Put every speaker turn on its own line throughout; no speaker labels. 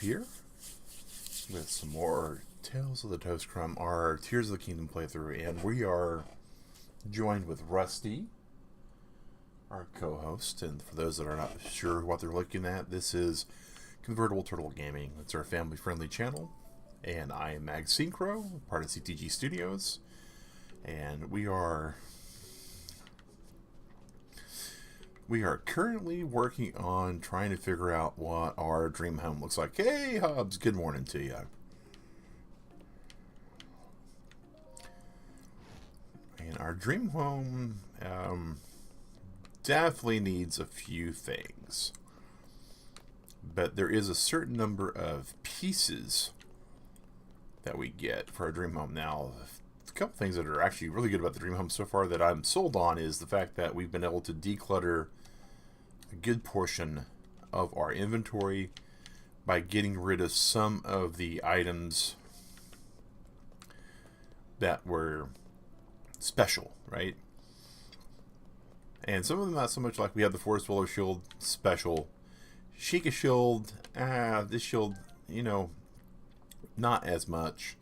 Here with some more Tales of the Toast Crumb, our Tears of the Kingdom playthrough, and we are joined with Rusty, our co-host. And for those that are not sure what they're looking at, this is Convertible Turtle Gaming. It's our family-friendly channel, and I am Mag Synchro, part of CTG Studios, and we are currently working on trying to figure out what our dream home looks like. Hey, Hobbs, good morning to you. And our dream home definitely needs a few things. But there is a certain number of pieces that we get for our dream home. Now, a couple things that are actually really good about the dream home so far that I'm sold on is the fact that we've been able to declutter a good portion of our inventory by getting rid of some of the items that were special, right? And some of them not so much. Like we have the Forest Willow Shield special, Sheikah Shield, this shield, you know, not as much,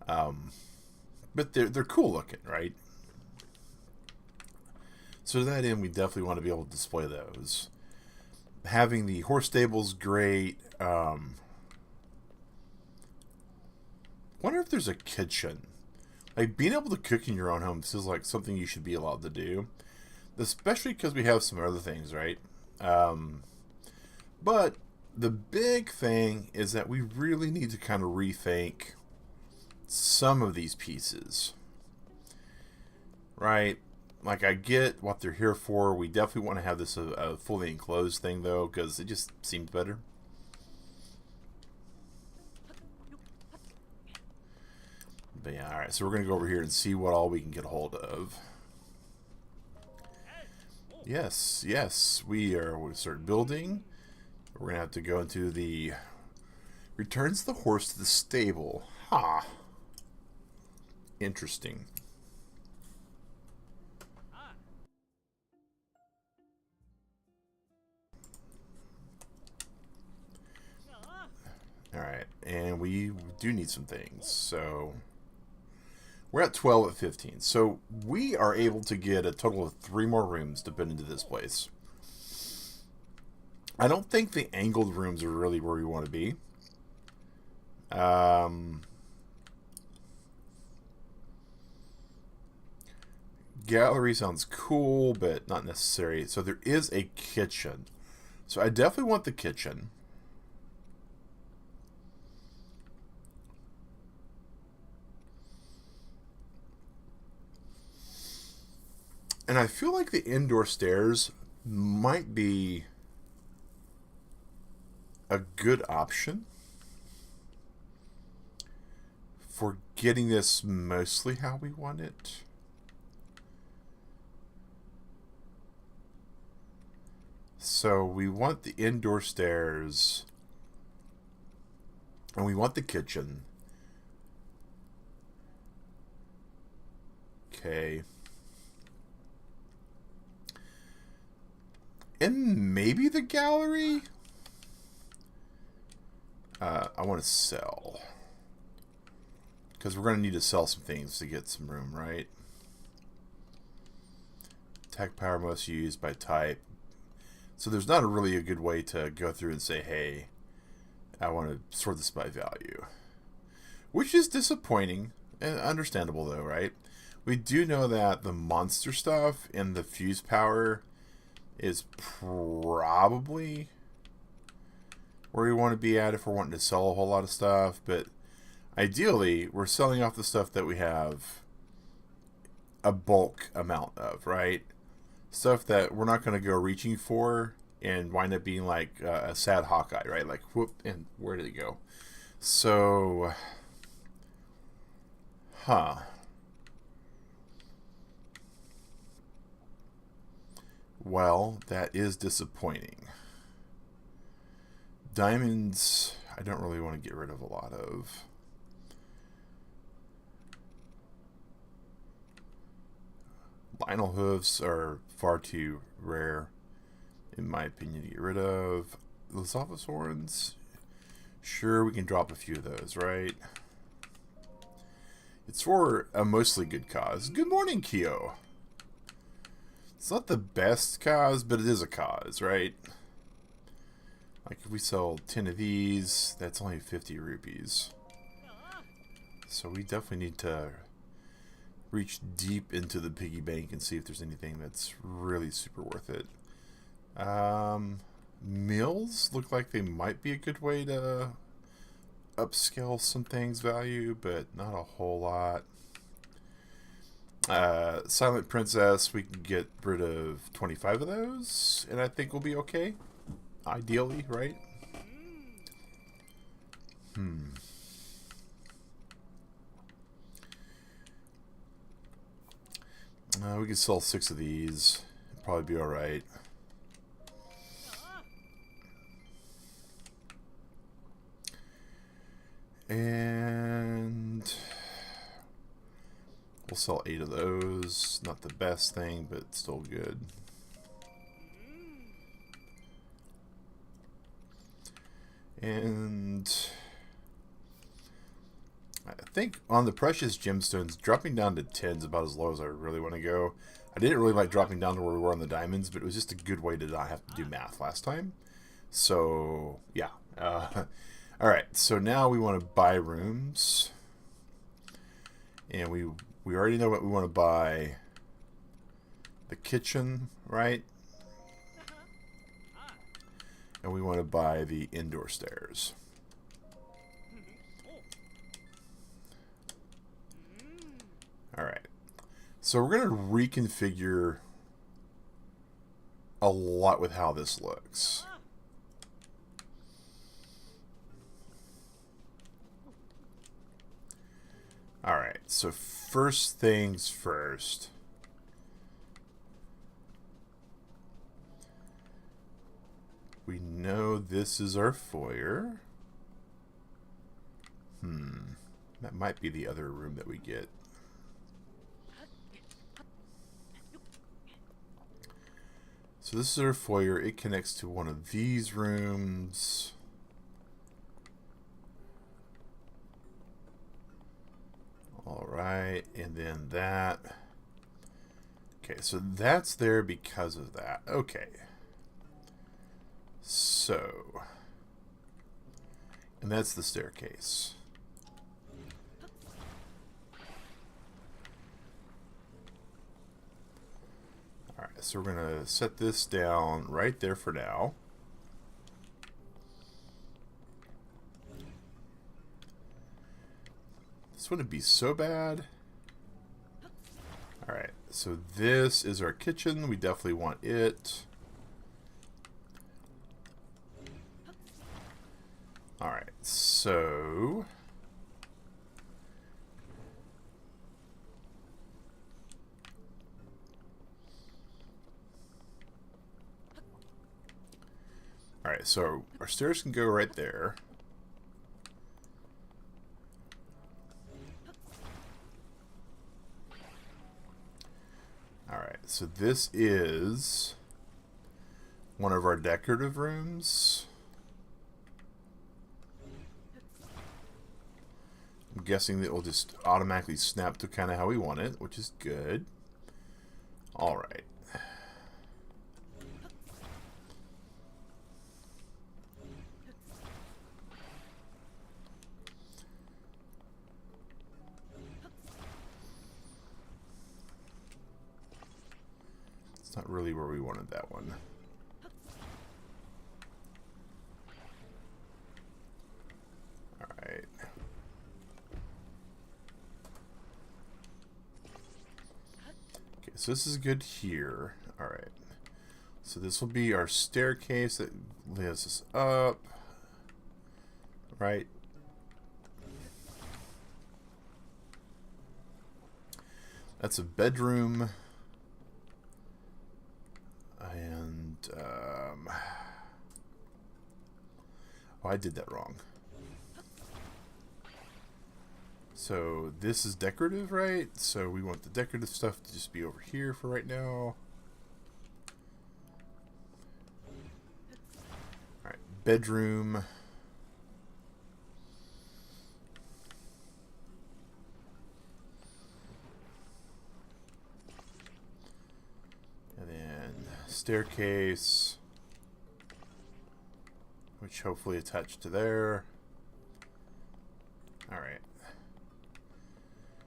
but they're cool looking, right? So to that end, we definitely want to be able to display those. Having the horse stable's great. Wonder if there's a kitchen. Like, being able to cook in your own home feels like something you should be allowed to do. Especially because we have some other things, right? But the big thing is that we really need to kind of rethink some of these pieces. Right? Like, I get what they're here for. We definitely want to have this a fully enclosed thing, though, because it just seems better. But yeah, alright, so we're going to go over here and see what all we can get a hold of. Yes, we'll start building. We're going to have to go into the... Returns the horse to the stable. Ha! Interesting. Alright, and we do need some things, so we're at 12 at 15. So we are able to get a total of 3 more rooms to put into this place. I don't think the angled rooms are really where we want to be. Gallery sounds cool, but not necessary. So there is a kitchen. So I definitely want the kitchen. And I feel like the indoor stairs might be a good option for getting this mostly how we want it. So we want the indoor stairs and we want the kitchen. Okay. And maybe the gallery? I want to sell. Because we're going to need to sell some things to get some room, right? Tech power most used by type. So there's not really a good way to go through and say, hey, I want to sort this by value. Which is disappointing. And understandable, though, right? We do know that the monster stuff and the fuse power is probably where we want to be at if we're wanting to sell a whole lot of stuff, but ideally we're selling off the stuff that we have a bulk amount of, right? Stuff that we're not going to go reaching for and wind up being like a sad Hawkeye, right? Like, whoop, and where did it go? So, well, that is disappointing. Diamonds, I don't really want to get rid of a lot of. Lionel hooves are far too rare, in my opinion, to get rid of. Lysophosaurans, sure we can drop a few of those, right? It's for a mostly good cause. Good morning, Kyo. It's not the best cause, but it is a cause, right? Like if we sell 10 of these, that's only 50 rupees. So we definitely need to reach deep into the piggy bank and see if there's anything that's really super worth it. Mills look like they might be a good way to upscale some things value, but not a whole lot. Silent Princess, we can get rid of 25 of those, and I think we'll be okay. Ideally, right? We could sell 6 of these. It'd probably be alright. And we'll sell 8 of those. Not the best thing, but still good. And I think on the precious gemstones, dropping down to 10 is about as low as I really want to go. I didn't really like dropping down to where we were on the diamonds, but it was just a good way to not have to do math last time. So, yeah. Alright, so now we want to buy rooms. And we already know what we want to buy. The kitchen, right? And we want to buy the indoor stairs. Alright. So we're going to reconfigure a lot with how this looks. Alright, so first things first. We know this is our foyer. That might be the other room that we get. So this is our foyer. It connects to one of these rooms. Alright, and then that. Okay, so that's there because of that. Okay. So, and that's the staircase. Alright, so we're going to set this down right there for now. This wouldn't be so bad. Alright, so this is our kitchen. We definitely want it. Alright, so alright, so our stairs can go right there. Alright, so this is one of our decorative rooms. I'm guessing that it will just automatically snap to kind of how we want it, which is good. Alright. It's not really where we wanted that one. Alright. Okay, so this is good here. Alright. So this will be our staircase that lifts us up. Right. That's a bedroom. And, oh, I did that wrong. So this is decorative, right? So we want the decorative stuff to just be over here for right now. Alright, bedroom. staircase, which hopefully attached to there. Alright.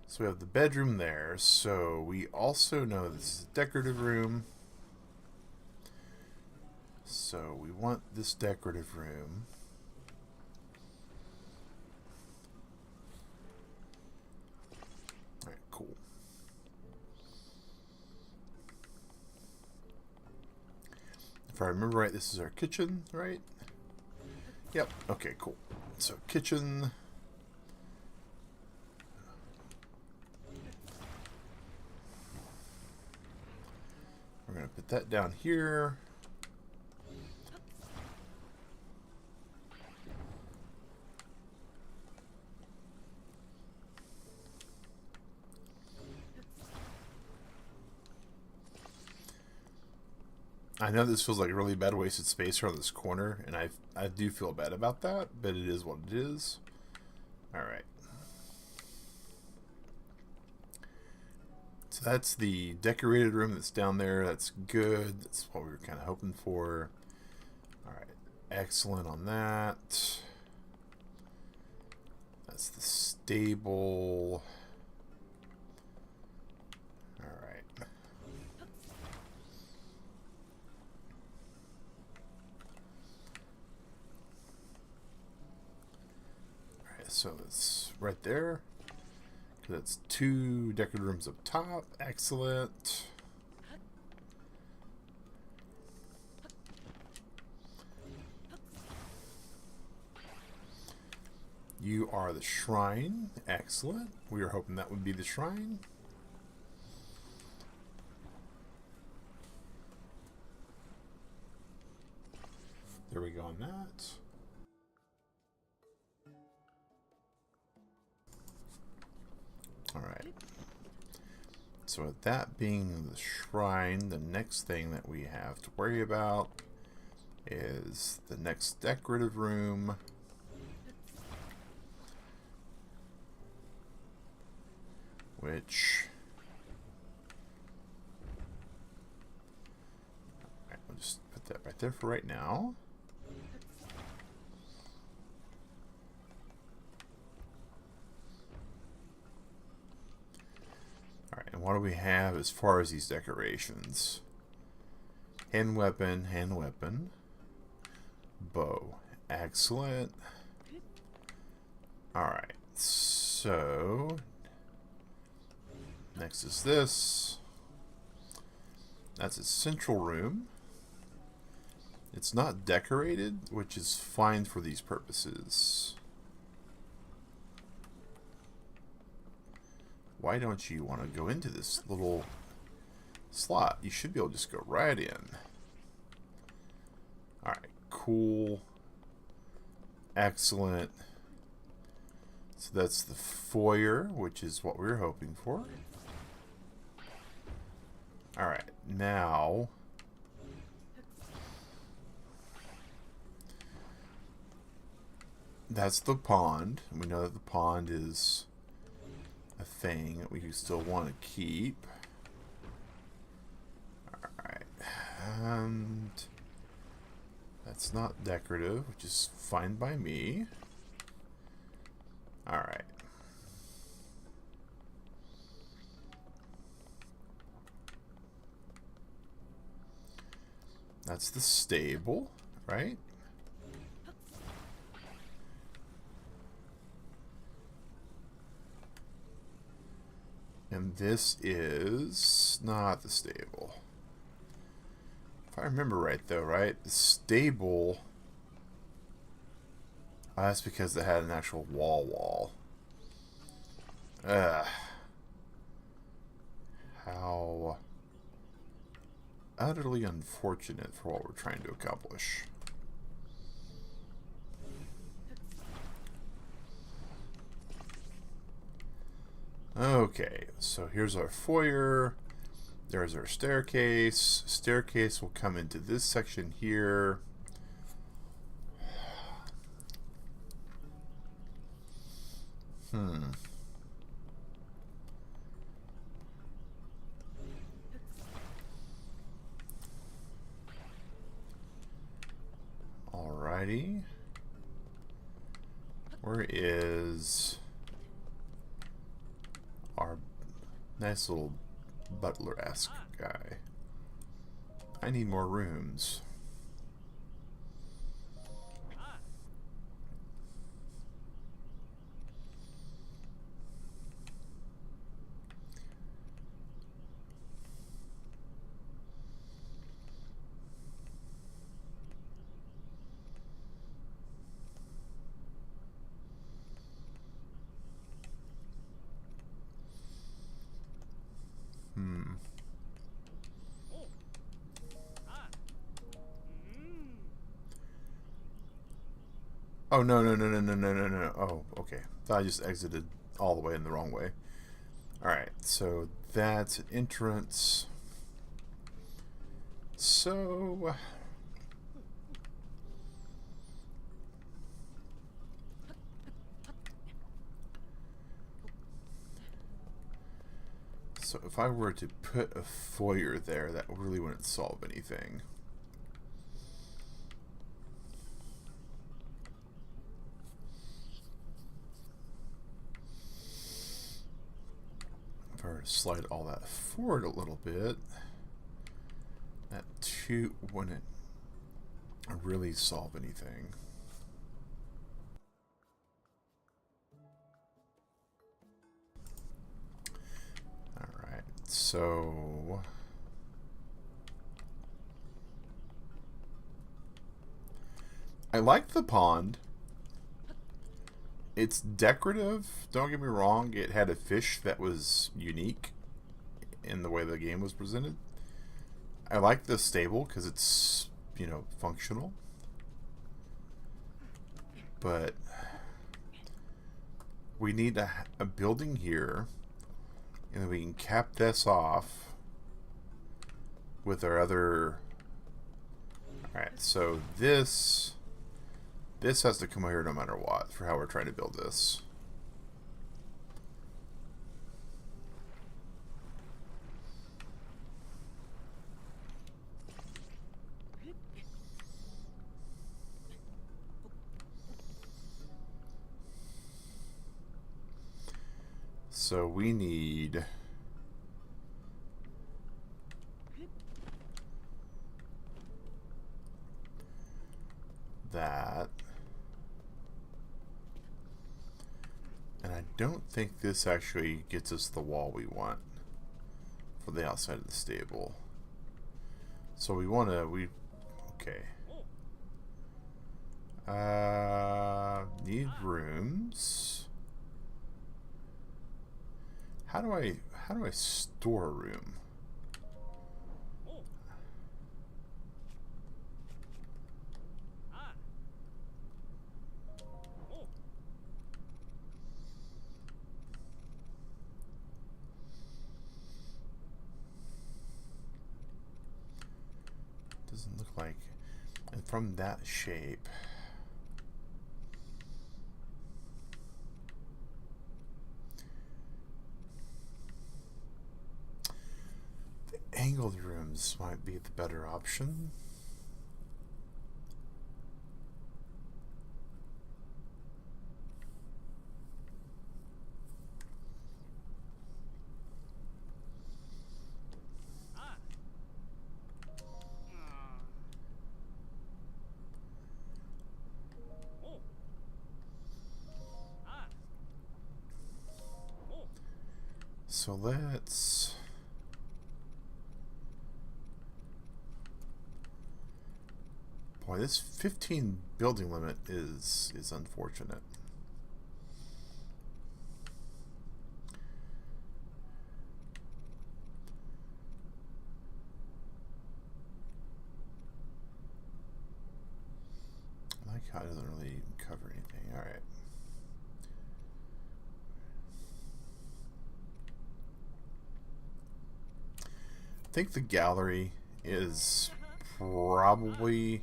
So we have the bedroom there. So we also know this is a decorative room. So we want this decorative room. Alright, cool. If I remember right, this is our kitchen, right? Yep. Okay, cool. So kitchen. We're going to put that down here. I know this feels like a really bad wasted space around this corner, and I do feel bad about that, but it is what it is. Alright. So that's the decorated room that's down there. That's good. That's what we were kind of hoping for. Alright. Excellent on that. That's the stable. So it's right there. That's 2 decorative rooms up top. Excellent. You are the shrine. Excellent. We were hoping that would be the shrine. There we go on that. Alright, so with that being the shrine, the next thing that we have to worry about is the next decorative room. Which... Alright, we'll just put that right there for right now. And what do we have as far as these decorations? Hand weapon, bow. Excellent. Alright, so next is this. That's a central room. It's not decorated, which is fine for these purposes. Why don't you want to go into this little slot? You should be able to just go right in. Alright, cool. Excellent. So that's the foyer, which is what we were hoping for. Alright, now... that's the pond. We know that the pond is a thing that we still want to keep. Alright. And that's not decorative, which is fine by me. Alright. That's the stable, right? And this is not the stable. If I remember right, though, right? The stable... oh, that's because they had an actual wall. How utterly unfortunate for what we're trying to accomplish. Okay, so here's our foyer. There's our staircase. Staircase will come into this section here. Alrighty. Where is our nice little butler-esque guy? I need more rooms. Oh, no, no, no, no, no, no, no, no. Oh, okay. Thought I just exited all the way in the wrong way. Alright, so that's an entrance. So if I were to put a foyer there, that really wouldn't solve anything. If I were to slide all that forward a little bit, that too wouldn't really solve anything. Alright, so I like the pond. It's decorative, don't get me wrong. It had a fish that was unique in the way the game was presented. I like the stable because it's, you know, functional. But we need a building here, and then we can cap this off with our other... Alright, so this has to come over here no matter what for how we're trying to build this. So we need that. And I don't think this actually gets us the wall we want for the outside of the stable. So we want to, okay. Need rooms. How do I store a room? Doesn't look like, and from that shape. Angled rooms might be the better option. So let's... Boy, this 15 building limit is unfortunate. I like how it doesn't really cover anything. All right. I think the gallery is probably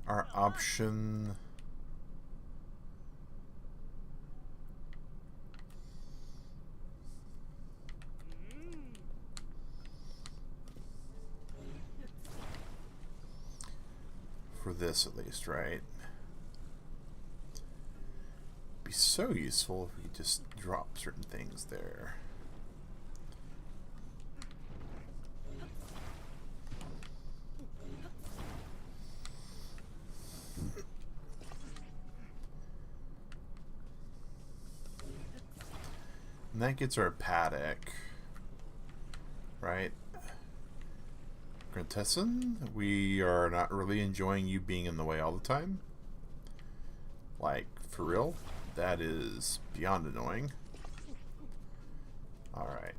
our option. For for this at least, right? Be so useful if we could just drop certain things there. And that gets our paddock, right? Grantesson, we are not really enjoying you being in the way all the time. Like, for real? That is beyond annoying. Alright.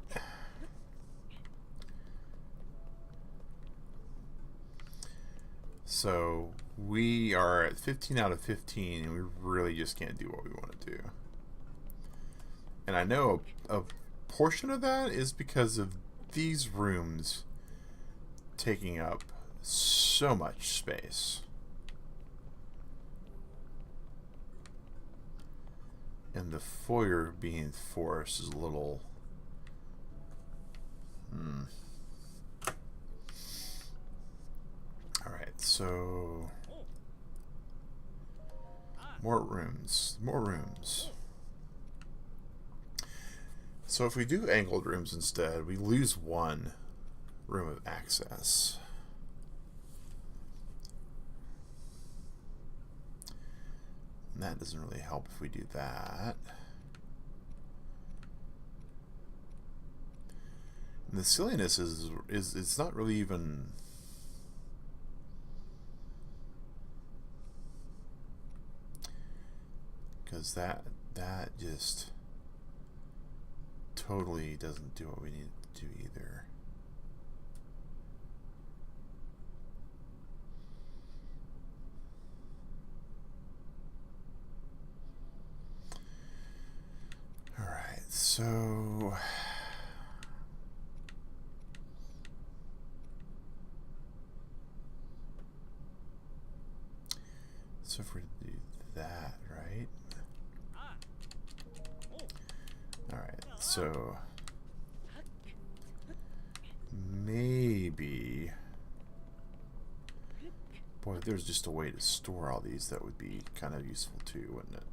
So, we are at 15 out of 15, and we really just can't do what we want to do. And I know a portion of that is because of these rooms taking up so much space. And the foyer being forced is a little... Alright, so... More rooms. More rooms. So if we do angled rooms instead, we lose one room of access. And that doesn't really help if we do that. And the silliness is it's not really even... Because that just totally doesn't do what we need to do either. Alright, so if we do that, right? Alright, so maybe, boy, if there's just a way to store all these, that would be kind of useful too, wouldn't it?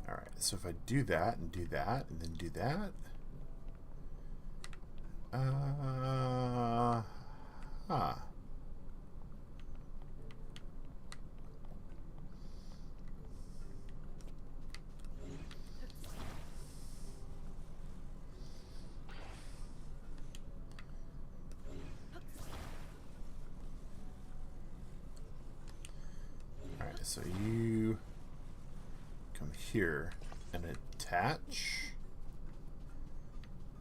Alright, so if I do that and do that and then do that, Alright, so you come here and attach.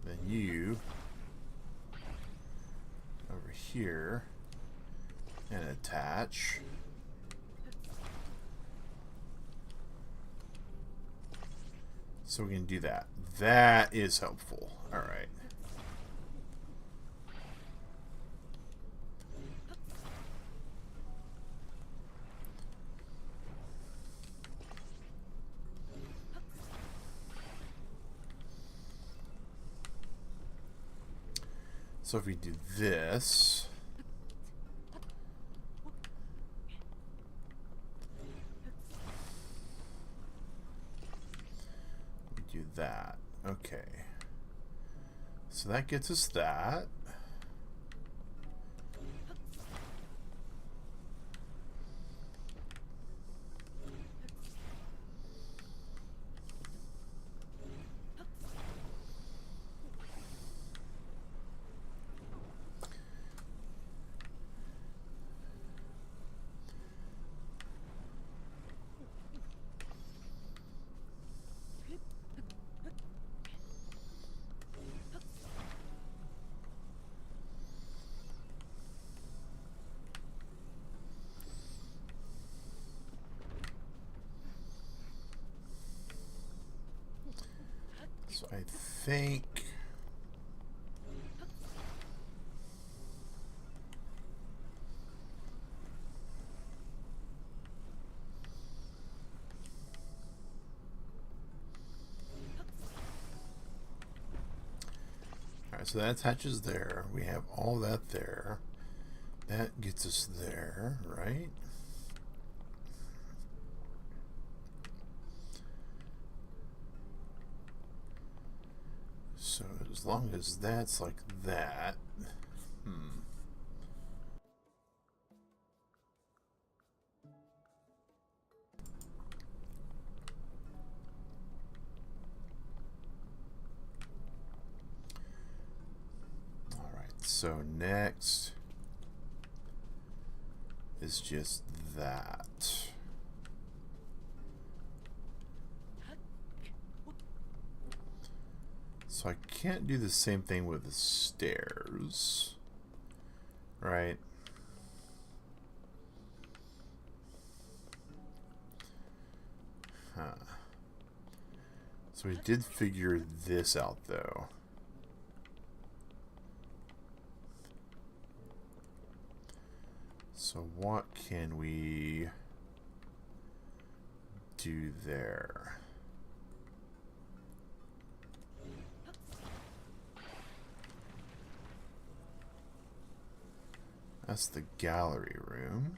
Then you over here and attach. So we can do that. That is helpful. Alright. So if we do this, we do that. Okay. So that gets us that. So I think alright, so that attaches there. We have all that there. That gets us there, right? as long as that's like that. Alright, so next is just that. So I can't do the same thing with the stairs, right? Huh. So we did figure this out, though. So what can we do there? That's the gallery room.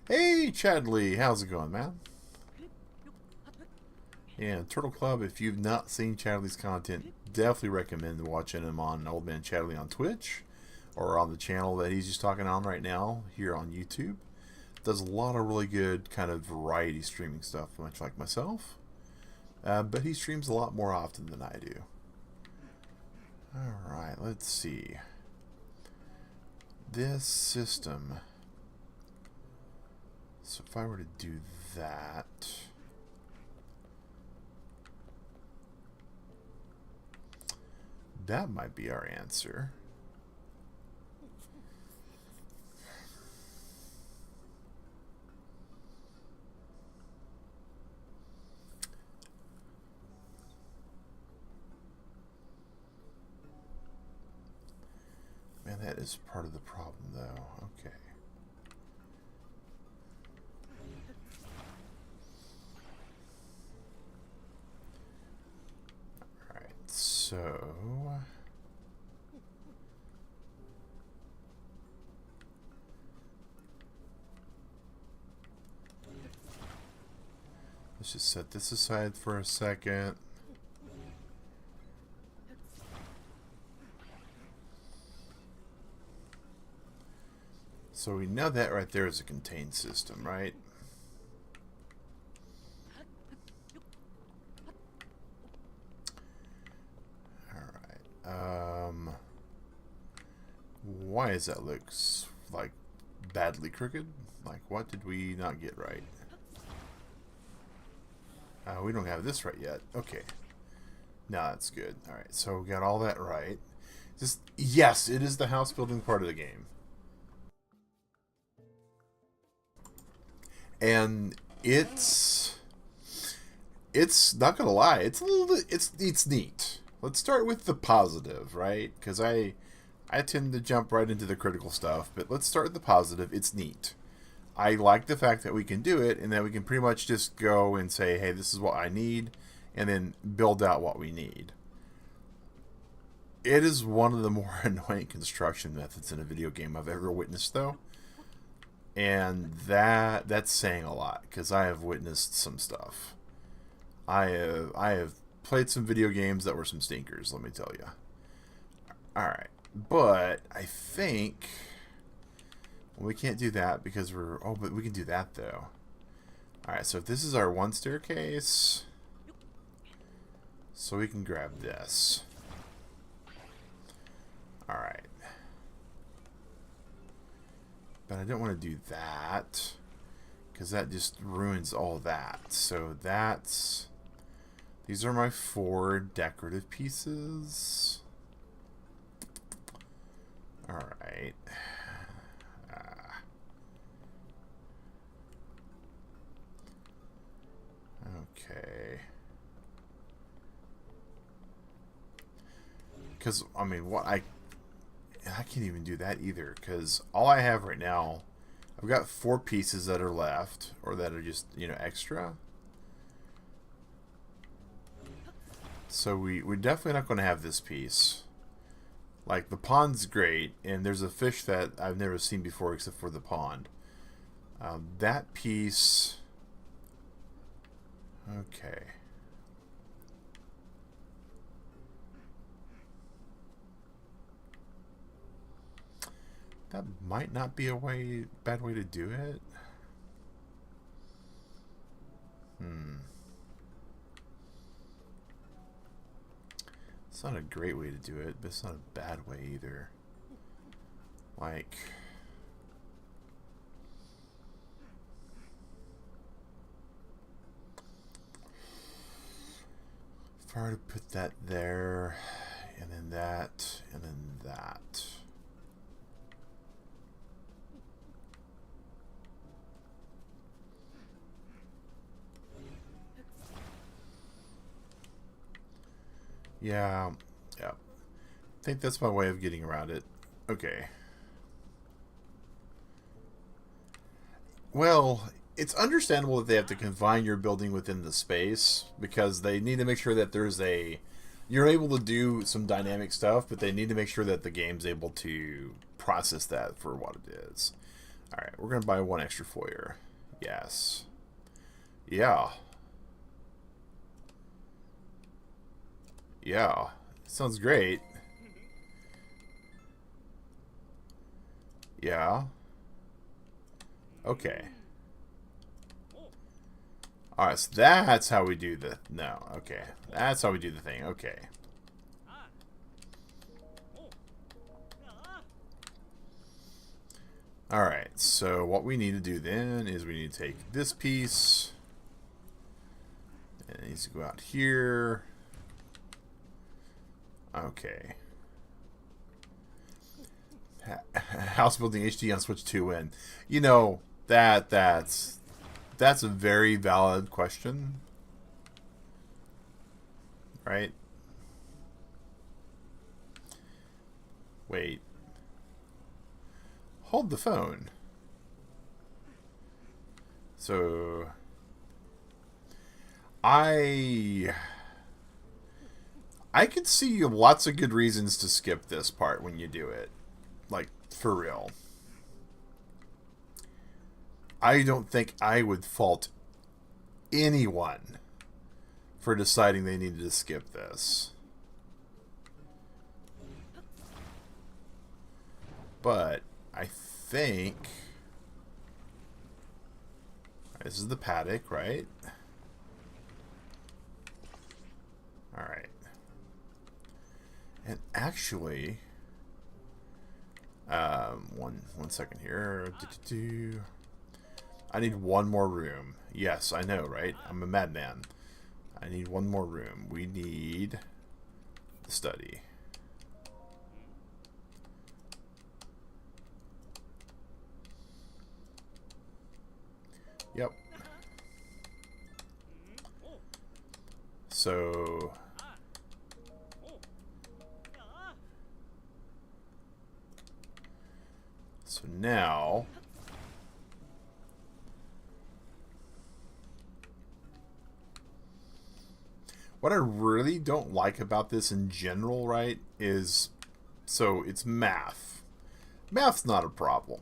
Hey, Chadley, how's it going, man? Yeah, Turtle Club, if you've not seen Chadley's content, definitely recommend watching him on Old Man Chadley on Twitch or on the channel that he's just talking on right now here on YouTube. Does a lot of really good kind of variety streaming stuff, much like myself. But he streams a lot more often than I do. Alright, let's see. This system. So if I were to do that, that might be our answer. Man, that is part of the problem, though. Okay. Alright, so... let's just set this aside for a second. So we know that right there is a contained system, right? Alright. Why does that look like badly crooked? Like, what did we not get right? We don't have this right yet. Okay. Now that's good. Alright, so we got all that right. Just, yes, it is the house building part of the game. And it's not gonna lie, it's a little bit, it's neat. Let's start with the positive, right? Because I tend to jump right into the critical stuff, but let's start with the positive. It's neat. I like the fact that we can do it and that we can pretty much just go and say, hey, this is what I need, and then build out what we need. It is one of the more annoying construction methods in a video game I've ever witnessed, though. And that's saying a lot, because I have witnessed some stuff. I have played some video games that were some stinkers, let me tell you. Alright, but I think... well, we can't do that because we're... oh, but we can do that, though. Alright, so if this is our one staircase... so we can grab this. Alright. But I don't want to do that, because that just ruins all that. So that's... these are my 4 decorative pieces. Alright. Okay. Because, I mean, what I can't even do that either, because all I have right now, I've got 4 pieces that are left, or that are just, you know, extra. So we're definitely not going to have this piece. Like, the pond's great, and there's a fish that I've never seen before except for the pond. That piece... okay. That might not be a bad way to do it. It's not a great way to do it, but it's not a bad way either. Like, if I were to put that there, and then that, and then that. Yeah. I think that's my way of getting around it. Okay. Well, it's understandable that they have to confine your building within the space, because they need to make sure that you're able to do some dynamic stuff, but they need to make sure that the game's able to process that for what it is. Alright, we're going to buy one extra foyer. Yes. Yeah. Yeah. Sounds great. Yeah. Okay. Alright, so that's how we do the... No, okay. That's how we do the thing. Okay. Alright, so what we need to do then is we need to take this piece. And it needs to go out here. Okay. House building HD on Switch 2 win. You know, that's a very valid question. Right? Wait. Hold the phone. So I could see lots of good reasons to skip this part when you do it. Like, for real. I don't think I would fault anyone for deciding they needed to skip this. But I think this is the paddock, right? Alright. And actually, one second here. I need one more room. Yes, I know, right? I'm a madman. I need one more room. We need the study. Yep. So now what I really don't like about this in general, right, is so it's math. Math's not a problem.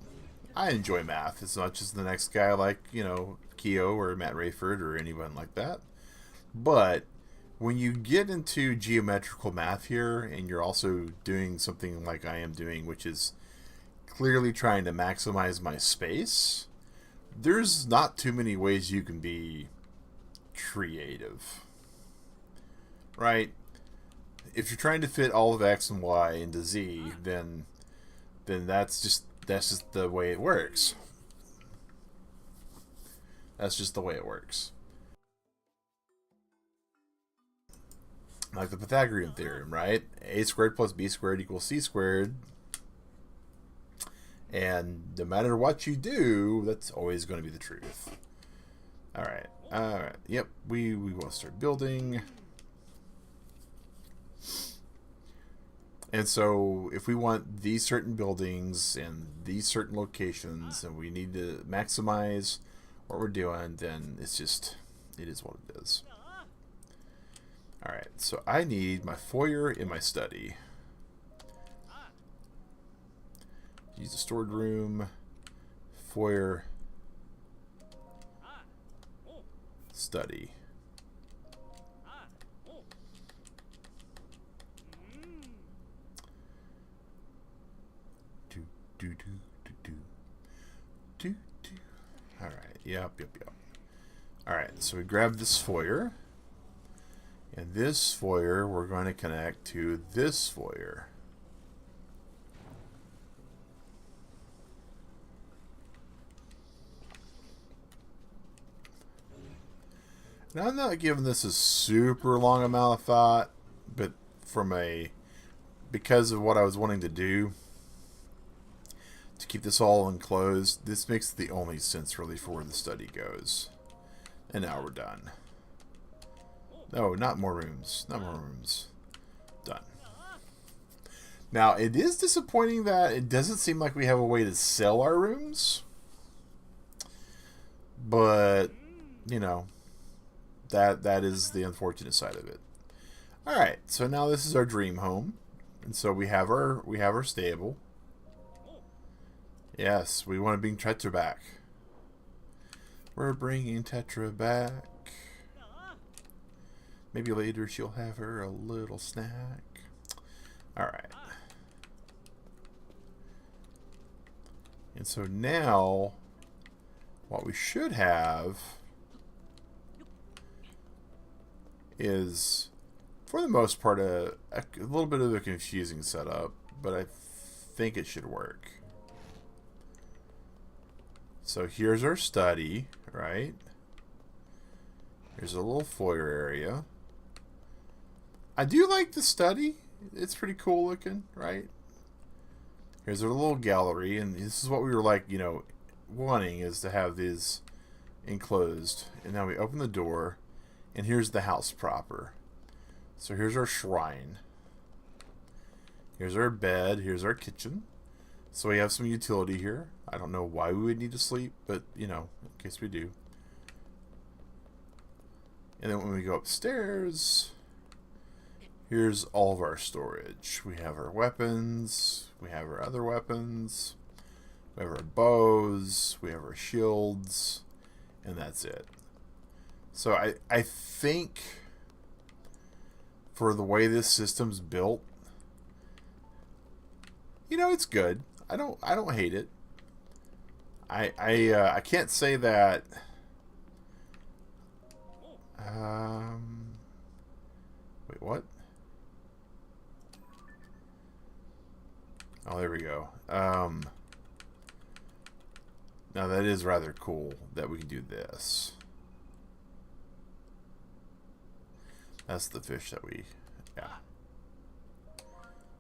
I enjoy math as much as the next guy like, you know, Keo or Matt Rayford or anyone like that. But when you get into geometrical math here and you're also doing something like I am doing, which is clearly trying to maximize my space, there's not too many ways you can be creative. Right? If you're trying to fit all of X and Y into Z, then that's just the way it works. That's just the way it works. Like the Pythagorean theorem, right? A squared plus B squared equals C squared. And no matter what you do, that's always going to be the truth. Alright. Alright. Yep. We will start building. And so if we want these certain buildings and these certain locations and we need to maximize what we're doing, then it is what it is. Alright, so I need my foyer in my study. Use the stored room, foyer, study. Do. Yep. Alright, so we grab this foyer. And this foyer we're going to connect to this foyer. Now, I'm not giving this a super long amount of thought, but because of what I was wanting to do to keep this all enclosed, this makes the only sense really for where the study goes. And now we're done. No, not more rooms. Not more rooms. Done. Now, it is disappointing that it doesn't seem like we have a way to sell our rooms. But, you know, that is the unfortunate side of it. Alright, so now this is our dream home. And so we have our stable. Yes, we want to bring Tetra back. We're bringing Tetra back. Maybe later she'll have her a little snack. Alright. And so now, what we should have is, for the most part, a little bit of a confusing setup, but I think it should work. So here's our study, right? Here's a little foyer area. I do like the study. It's pretty cool looking, right? Here's our little gallery, and this is what we were like, you know, wanting, is to have these enclosed. And now we open the door, and here's the house proper. So here's our shrine. Here's our bed. Here's our kitchen. So we have some utility here. I don't know why we would need to sleep, but, you know, in case we do. And then when we go upstairs, here's all of our storage. We have our weapons. We have our other weapons. We have our bows. We have our shields. And that's it. So I think for the way this system's built, you know, it's good. I don't hate it. I can't say that. Wait, what? Oh, there we go. Now that is rather cool that we can do this. That's the fish that we,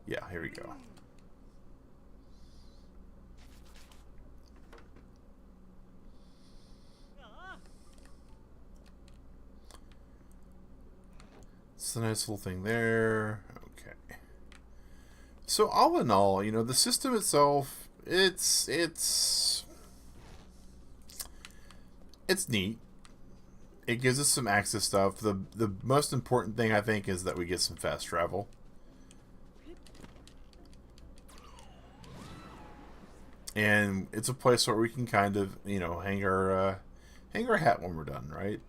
yeah, here we go. It's a nice little thing there. Okay. So all in all, you know, the system itself, it's neat. It gives us some access stuff. The most important thing, I think, is that we get some fast travel. And it's a place where we can kind of, you know, hang our hat when we're done, right?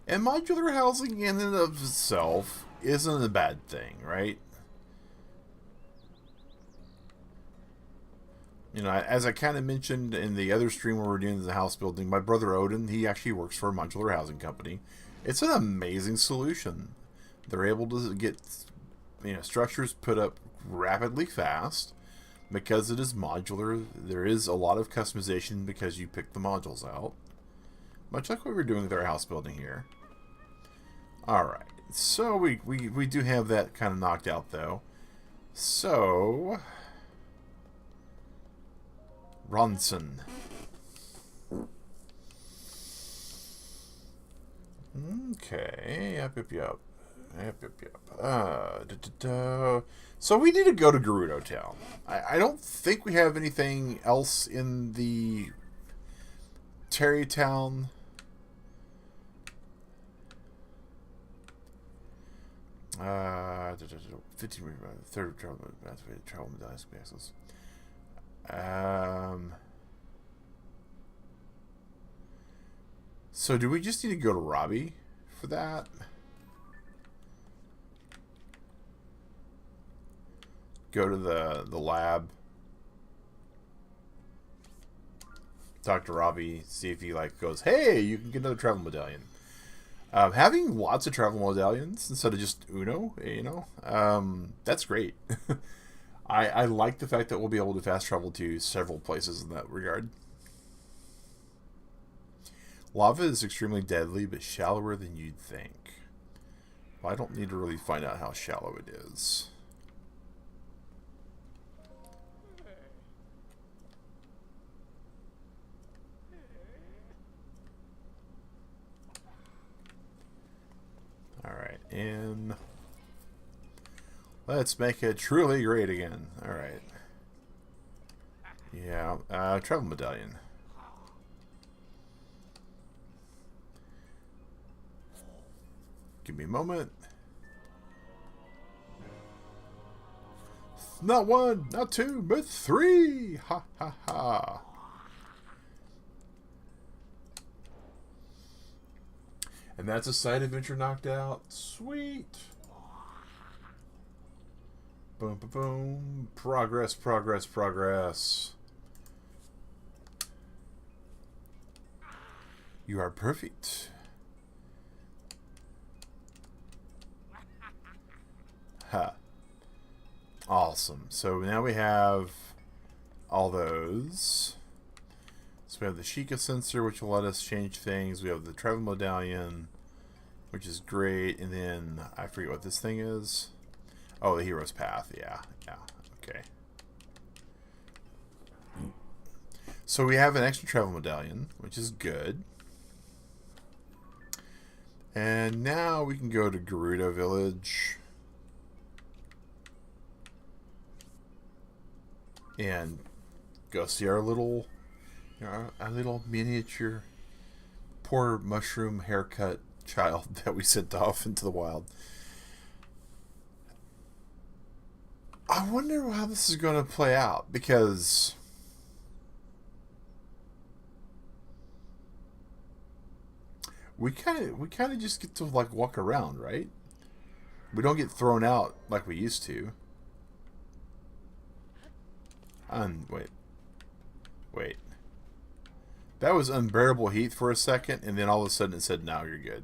And modular housing in and of itself isn't a bad thing, right? You know, as I kind of mentioned in the other stream where we're doing the house building, my brother Odin, he actually works for a modular housing company. It's an amazing solution. They're able to get, you know, structures put up rapidly fast because it is modular. There is a lot of customization because you pick the modules out, much like what we're doing with our house building here. Alright, so we do have that kind of knocked out, though. So, Ronson. Okay, yep. So we need to go to Gerudo Town. I don't think we have anything else in the Terry Town. So do we just need to go to Robbie for that? go to the lab, talk to Robbie, see if he like goes, hey, you can get another travel medallion. Having lots of travel medallions instead of just Uno, you know, that's great. I like the fact that we'll be able to fast travel to several places in that regard. Lava is extremely deadly, but shallower than you'd think. Well, I don't need to really find out how shallow it is. Alright, and let's make it truly great again. Alright. Yeah, travel medallion. Give me a moment. Not one, not two, but three! Ha ha ha. And that's a side adventure knocked out. Sweet. Boom, boom, boom. Progress, progress, progress. You are perfect. Ha. Awesome. So now we have all those. So we have the Sheikah sensor, which will let us change things. We have the travel medallion, which is great. And then I forget what this thing is. Oh, the hero's path. Yeah. Yeah. Okay. So we have an extra travel medallion, which is good. And now we can go to Gerudo Village. And go see our little, you know, our little miniature, poor mushroom haircut child that we sent off into the wild. I wonder how this is going to play out, because we kind of just get to like walk around, right? We don't get thrown out like we used to. Wait. That was unbearable heat for a second, and then all of a sudden it said, "Now you're good."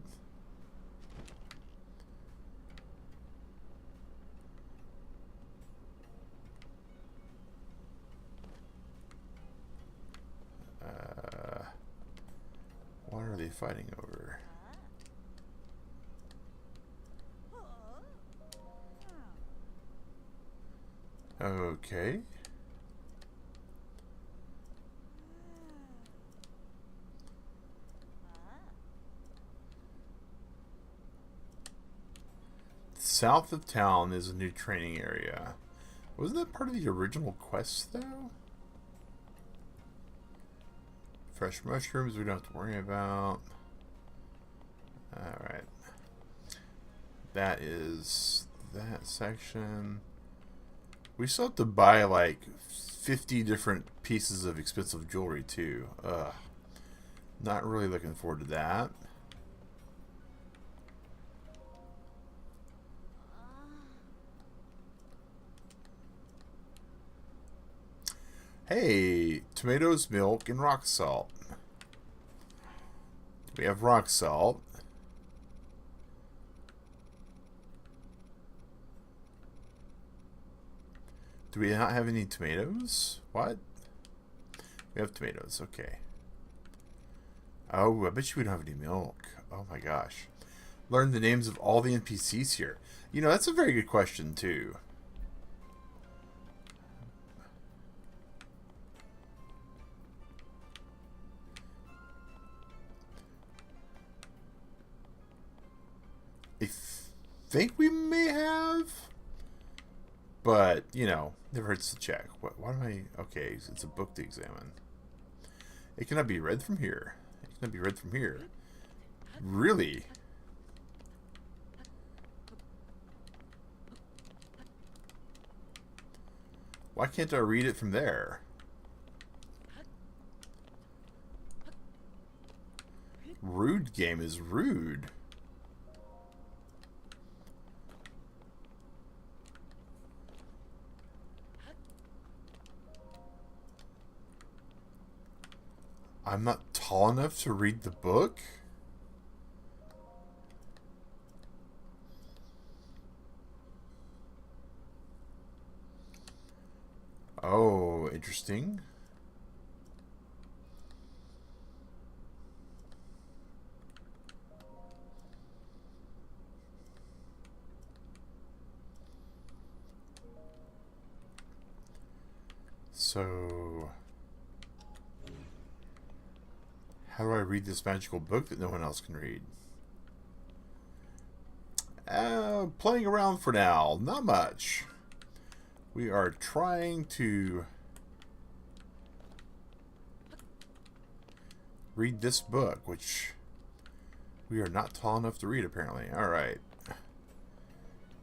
What are they fighting over? Okay. South of town is a new training area. Wasn't that part of the original quest, though? Fresh mushrooms we don't have to worry about. Alright. That is that section. We still have to buy like 50 different pieces of expensive jewelry, too. Ugh. Not really looking forward to that. Hey, tomatoes, milk, and rock salt. We have rock salt. Do we not have any tomatoes? What? We have tomatoes, okay. Oh, I bet you we don't have any milk. Oh my gosh. Learn the names of all the NPCs here. You know, that's a very good question, too. I think we may have, but you know, never hurts to check. Why am I? Okay, it's a book to examine. It cannot be read from here. It cannot be read from here. Really? Why can't I read it from there? Rude game is rude. I'm not tall enough to read the book? Oh, interesting. So, how do I read this magical book that no one else can read? Playing around for now. Not much. We are trying to read this book, which we are not tall enough to read, apparently. Alright.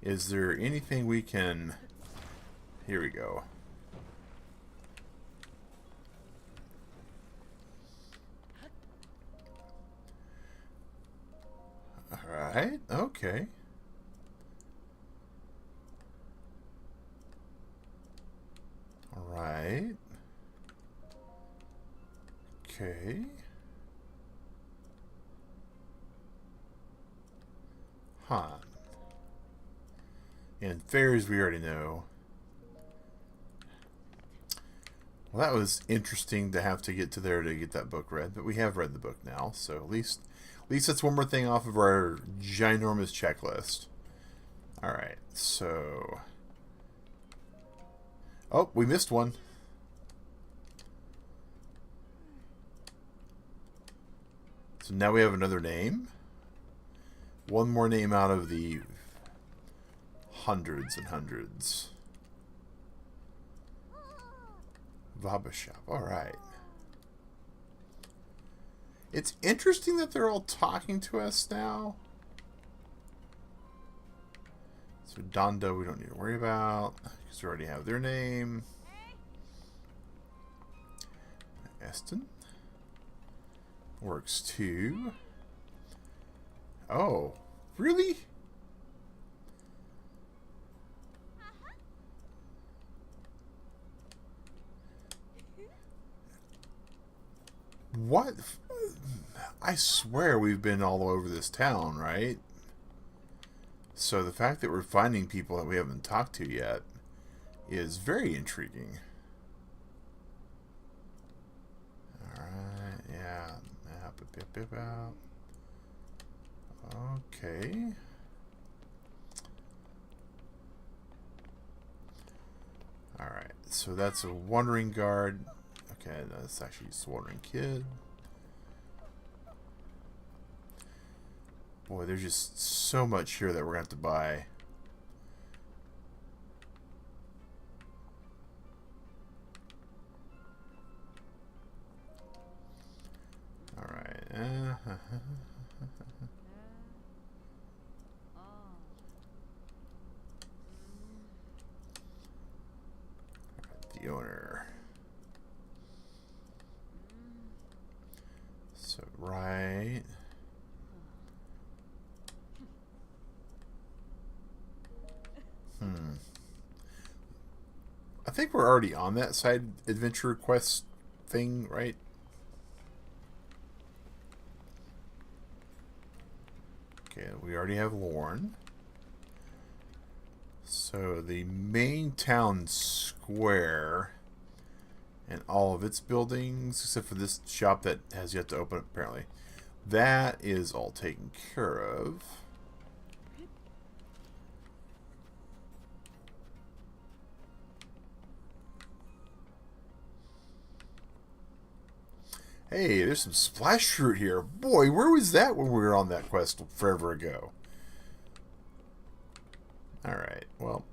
Is there anything we can... Here we go. Alright, okay. Alright. Okay. Huh. And fairies we already know. Well, that was interesting to have to get to there to get that book read, but we have read the book now, so at least that's one more thing off of our ginormous checklist. Alright, so... Oh, we missed one. So now we have another name. One more name out of the hundreds and hundreds. Vaba shop. Alright. It's interesting that they're all talking to us now. So Dondo we don't need to worry about, because we already have their name. Eston works too. Oh, really? What? I swear we've been all over this town, right? So the fact that we're finding people that we haven't talked to yet is very intriguing. Alright, yeah. Okay. Alright, so that's a wandering guard. Okay, that's actually just a wandering kid. Boy, there's just so much here that we're going to have to buy. Alright. The owner. So, right. I think we're already on that side adventure quest thing, right? Okay, we already have Lorne. So the main town square and all of its buildings, except for this shop that has yet to open up, apparently, that is all taken care of. Hey, there's some splash fruit here. Boy, where was that when we were on that quest forever ago? Alright, well.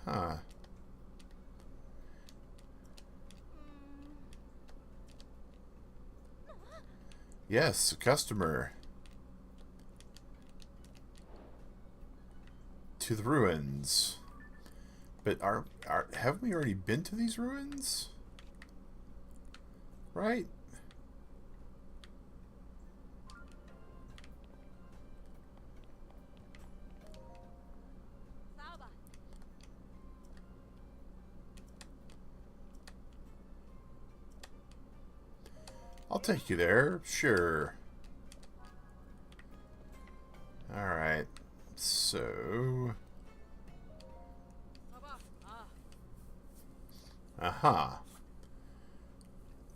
Huh. Yes, a customer. To the ruins. But haven't we already been to these ruins? Right? take you there. Sure. Alright. So... Aha.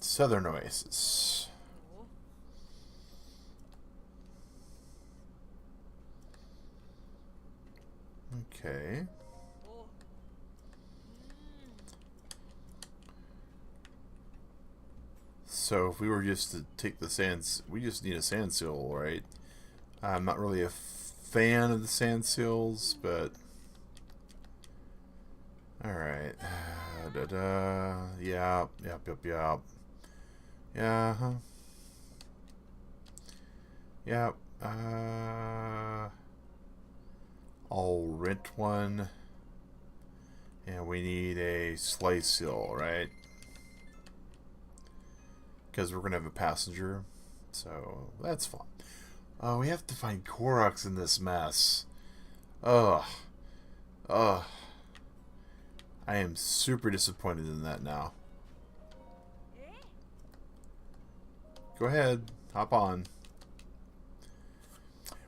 Southern Oasis. Okay. So if we were just to take the sands, we just need a sand seal, right? I'm not really a fan of the sand seals, but all right. Yeah, yep. Yeah. Yep. I'll rent one, and we need a sleigh seal, right? Because we're gonna have a passenger, so that's fun. Oh, we have to find Koroks in this mess. Ugh. Ugh. I am super disappointed in that now. Go ahead, hop on.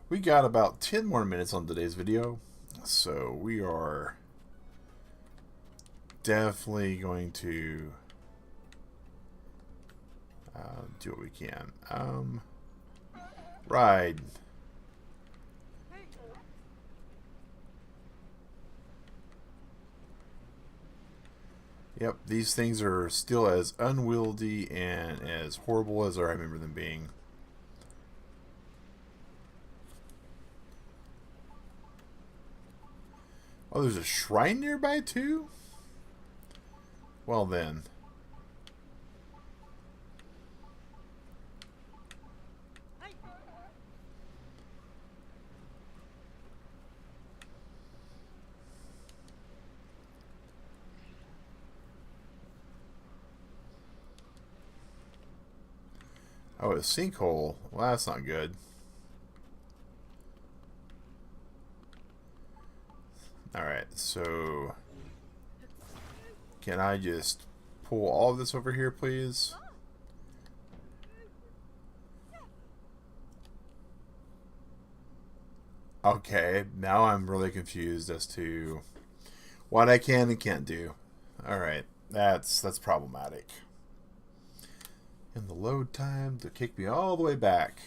We got about 10 more minutes on today's video, so we are definitely going to do what we can. Ride. Yep, these things are still as unwieldy and as horrible as I remember them being. Oh, there's a shrine nearby too? Well then. Oh, a sinkhole. Well, that's not good. Alright, so... Can I just pull all of this over here, please? Okay, now I'm really confused as to what I can and can't do. Alright, that's problematic. And the load time to kick me all the way back.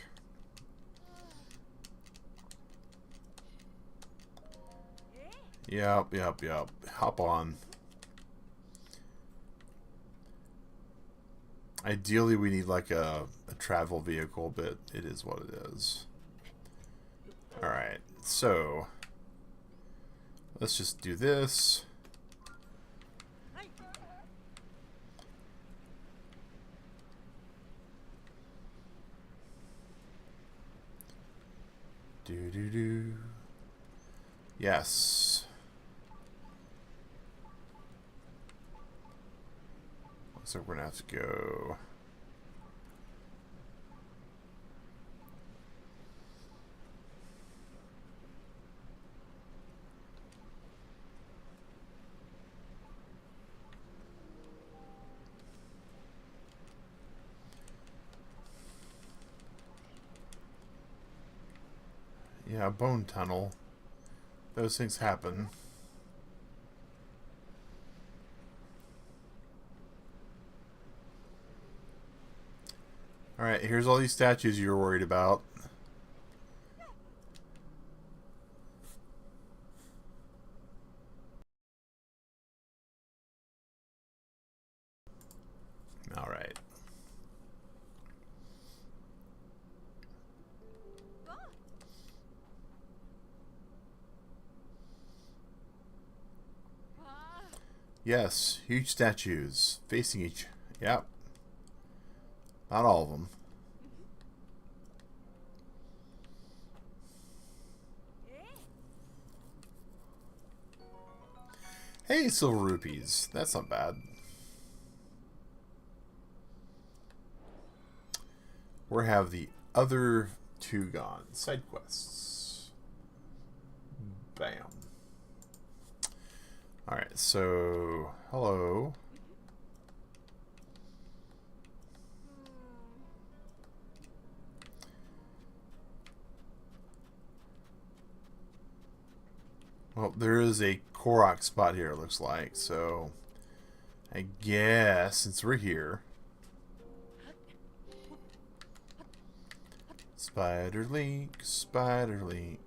Yep. Hop on. Ideally, we need like a travel vehicle, but it is what it is. Alright, so let's just do this. Do. Yes. Looks like we're gonna have to go. Yeah, bone tunnel. Those things happen. Alright, here's all these statues you were worried about. Alright. Yes, huge statues facing each. Yep. Not all of them. Hey, silver rupees. That's not bad. We have the other two gone. Side quests. Bam. Alright, so hello. Well, there is a Korok spot here, it looks like. So, I guess since we're here, Spider Link, Spider Link.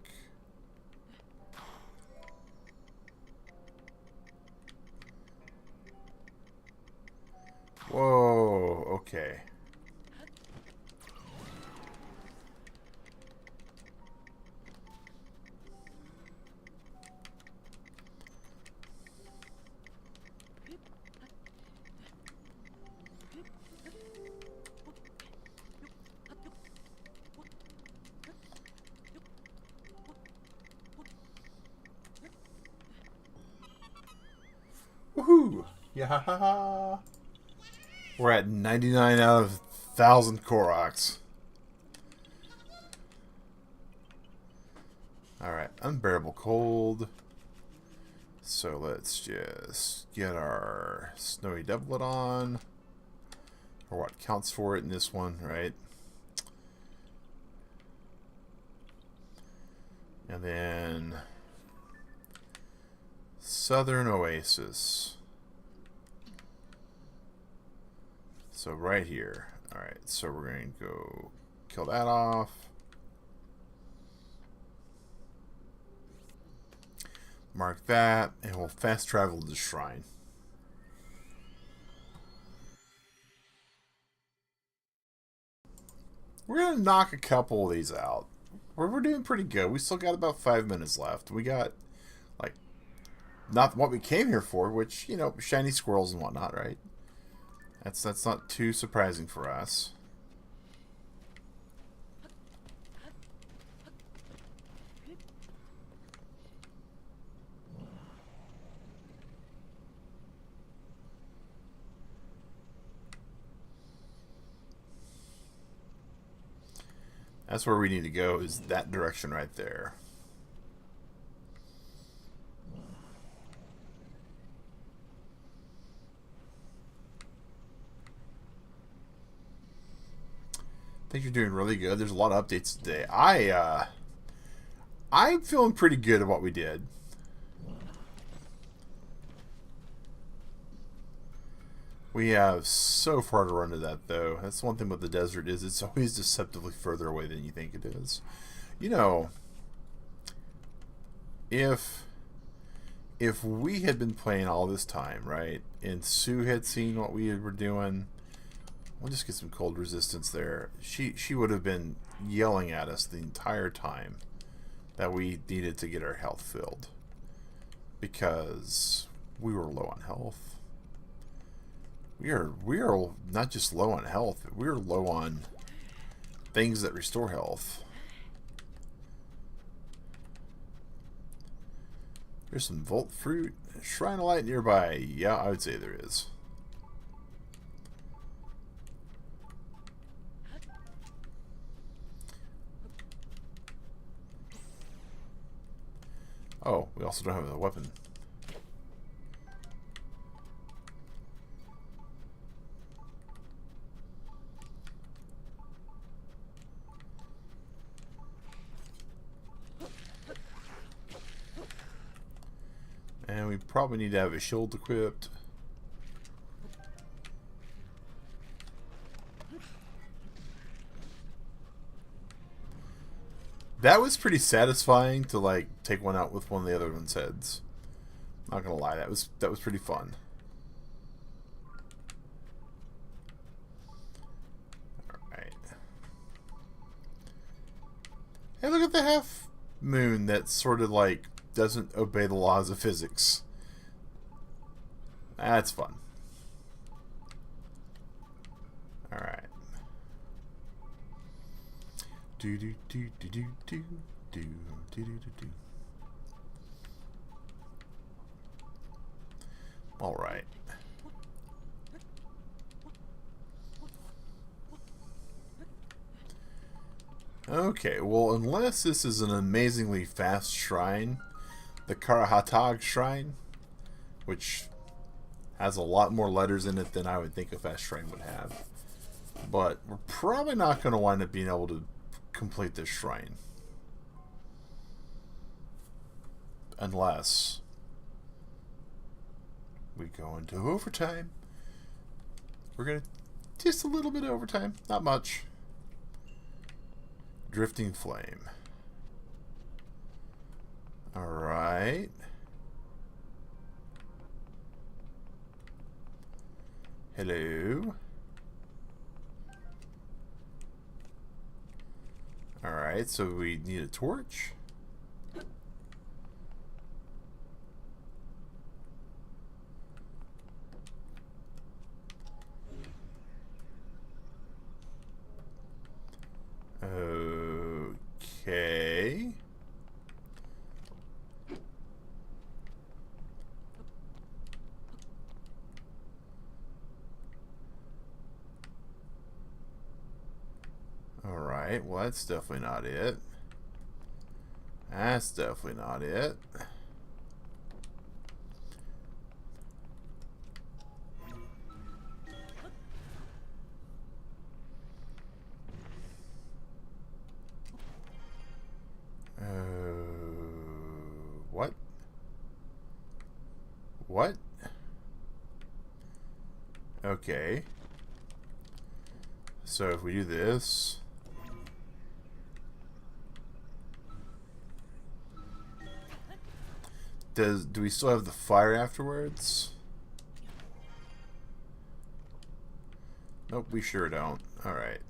Whoa, okay. Woohoo! Yeah! We're at 99 out of 1,000 Koroks. Alright, unbearable cold. So let's just get our snowy doublet on. Or what counts for it in this one, right? And then Southern Oasis. So right here. Alright, so we're going to go kill that off. Mark that, and we'll fast travel to the shrine. We're going to knock a couple of these out. We're doing pretty good. We still got about 5 minutes left. We got, like, not what we came here for, which, you know, shiny squirrels and whatnot, right? That's not too surprising for us. That's where we need to go, is that direction right there. I think you're doing really good. There's a lot of updates today. I'm feeling pretty good at what we did. We have so far to run to that, though. That's one thing with the desert, is it's always deceptively further away than you think it is. You know, if we had been playing all this time, right, and Sue had seen what we were doing, we'll just get some cold resistance there. She would have been yelling at us the entire time that we needed to get our health filled, because we were low on health. We are not just low on health, we are low on things that restore health. There's some Volt Fruit, Shrine of Light nearby. Yeah, I would say there is. Oh, we also don't have a weapon. And we probably need to have a shield equipped. That was pretty satisfying to, like, take one out with one of the other one's heads. Not gonna lie, that was pretty fun. Alright. Hey, look at the half moon that sort of, like, doesn't obey the laws of physics. That's fun. Alright. Do do do do do do do do do do. Alright. Okay, well, unless this is an amazingly fast shrine, the Karahatag Shrine, which has a lot more letters in it than I would think a fast shrine would have. But we're probably not going to wind up being able to complete this shrine. Unless we go into overtime. We're going to just a little bit of overtime. Not much. Drifting flame. Alright. Hello. Alright, so we need a torch. Okay. Alright, well that's definitely not it. That's definitely not it. What? What? Okay. So if we do this... Do we still have the fire afterwards? Nope, we sure don't. Alright.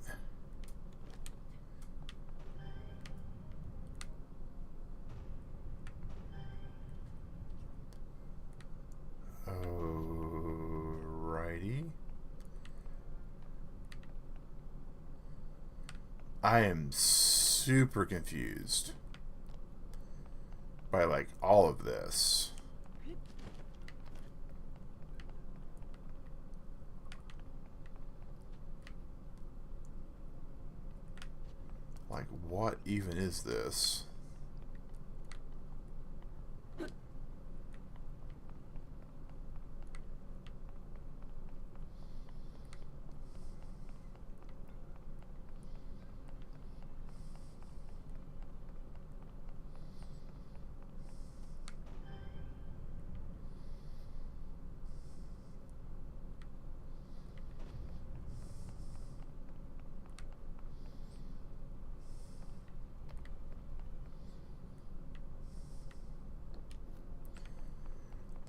Alrighty. I am super confused by like all of this. Like, what even is this?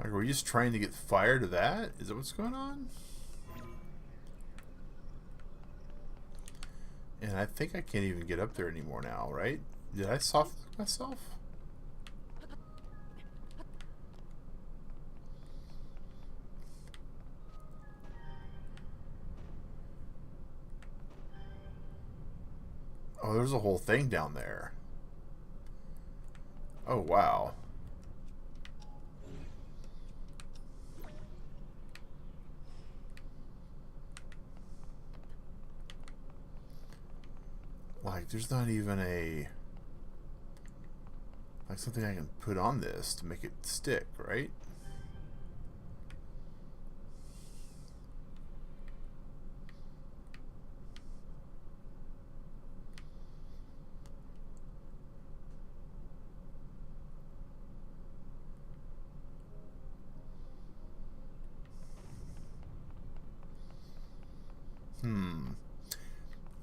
Like, are we just trying to get fire to that? Is that what's going on? And I think I can't even get up there anymore now, right? Did I soft lock myself? Oh, there's a whole thing down there. Oh, wow. Like, there's not even a... like, something I can put on this to make it stick, right?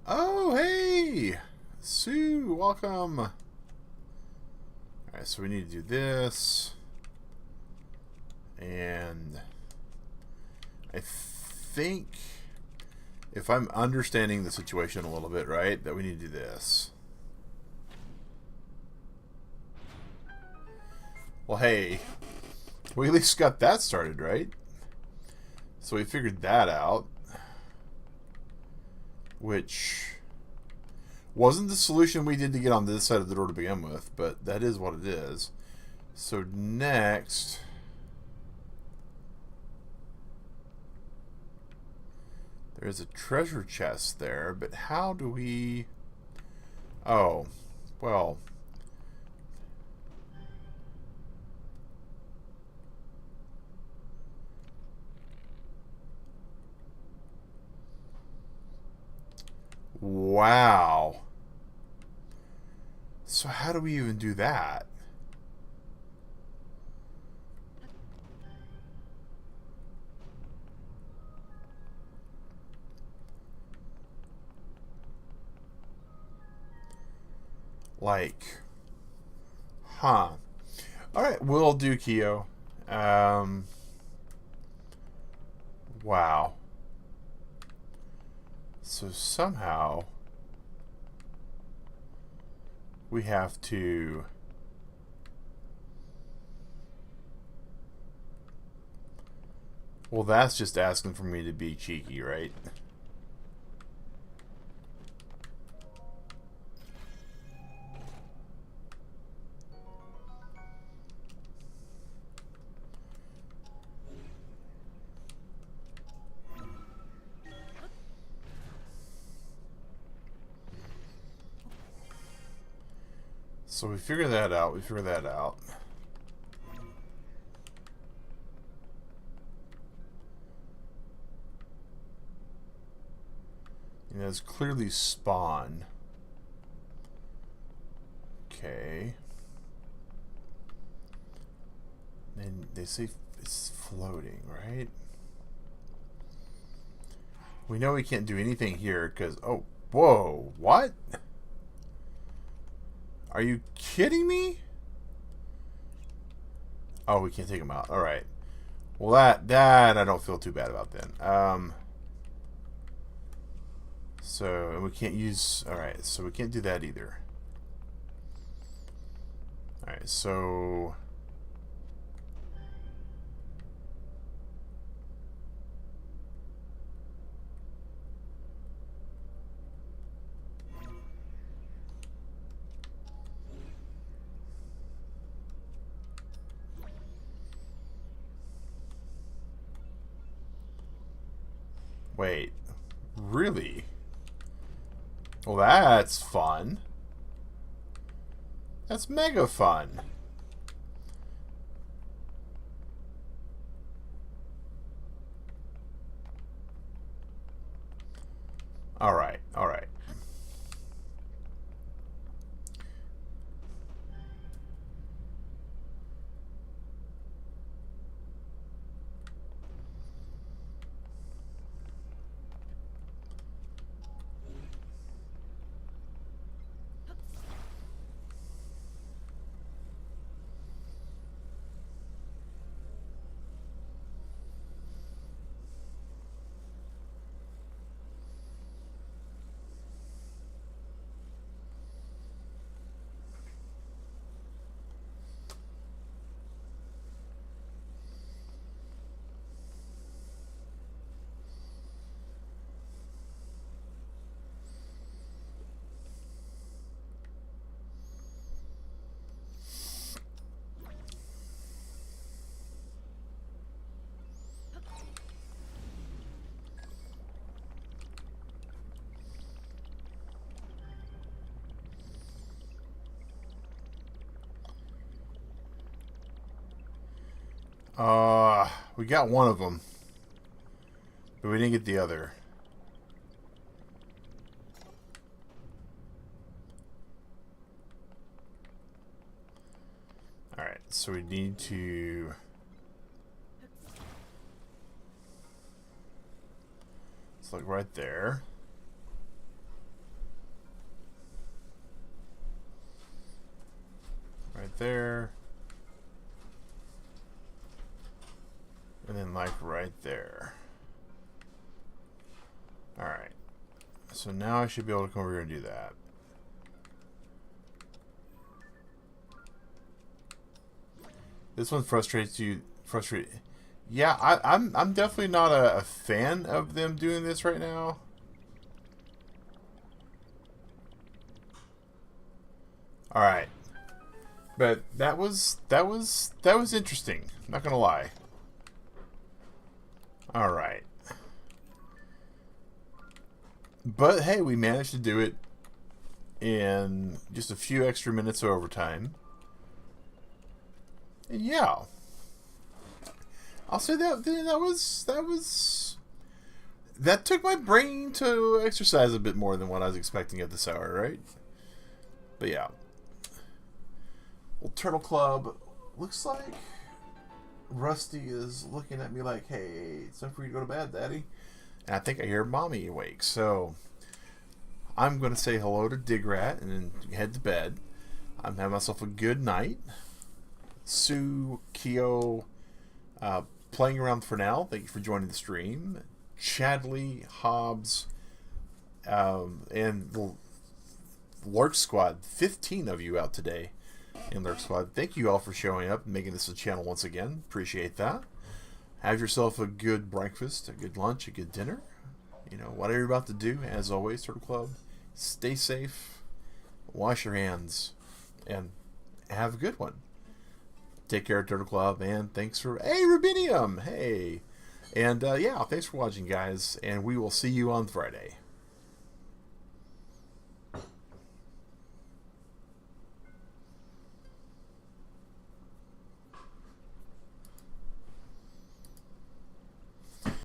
Oh, hey! Sue, welcome! Alright, so we need to do this. And... I think... if I'm understanding the situation a little bit, right, that we need to do this. Well, hey, we at least got that started, right? So we figured that out. Which wasn't the solution we did to get on this side of the door to begin with, but that is what it is. So next... there's a treasure chest there, but how do we... oh, well... wow. So how do we even do that? Like, huh. Alright, we'll do Kyo. Wow. So somehow we have to well, that's just asking for me to be cheeky, right? So we figure that out. And it's clearly spawn. Okay. And they say it's floating, right? We know we can't do anything here because... Oh, whoa, what? Are you kidding me? Oh, we can't take them out. All right. Well, that I don't feel too bad about then. So, and we can't use... Alright, so we can't do that either. Alright, so... Wait, really? Well, that's fun. That's mega fun. Alright, alright. We got one of them, but we didn't get the other. Alright, so we need to... Let's look right there. Right there. And then like right there. Alright. So now I should be able to come over here and do that. This one frustrates you. Yeah, I'm definitely not a fan of them doing this right now. Alright. But that was interesting. Not gonna lie. Alright. But hey, we managed to do it in just a few extra minutes of overtime. And yeah. I'll say that took my brain to exercise a bit more than what I was expecting at this hour, right? But yeah. Well, Turtle Club looks like Rusty is looking at me like, hey, it's time for you to go to bed, Daddy. And I think I hear Mommy awake. So I'm going to say hello to Digrat and then head to bed. I'm having myself a good night. Sue, Keo, playing around for now. Thank you for joining the stream. Chadley, Hobbs, and the Lurk Squad. 15 of you out today in Lurk Squad. Thank you all for showing up and making this a channel once again. Appreciate that. Have yourself a good breakfast, a good lunch, a good dinner. You know, whatever you're about to do, as always, Turtle Club, stay safe, wash your hands, and have a good one. Take care, Turtle Club, and thanks for... Hey, Rubinium! Hey! And, yeah, thanks for watching, guys, and we will see you on Friday.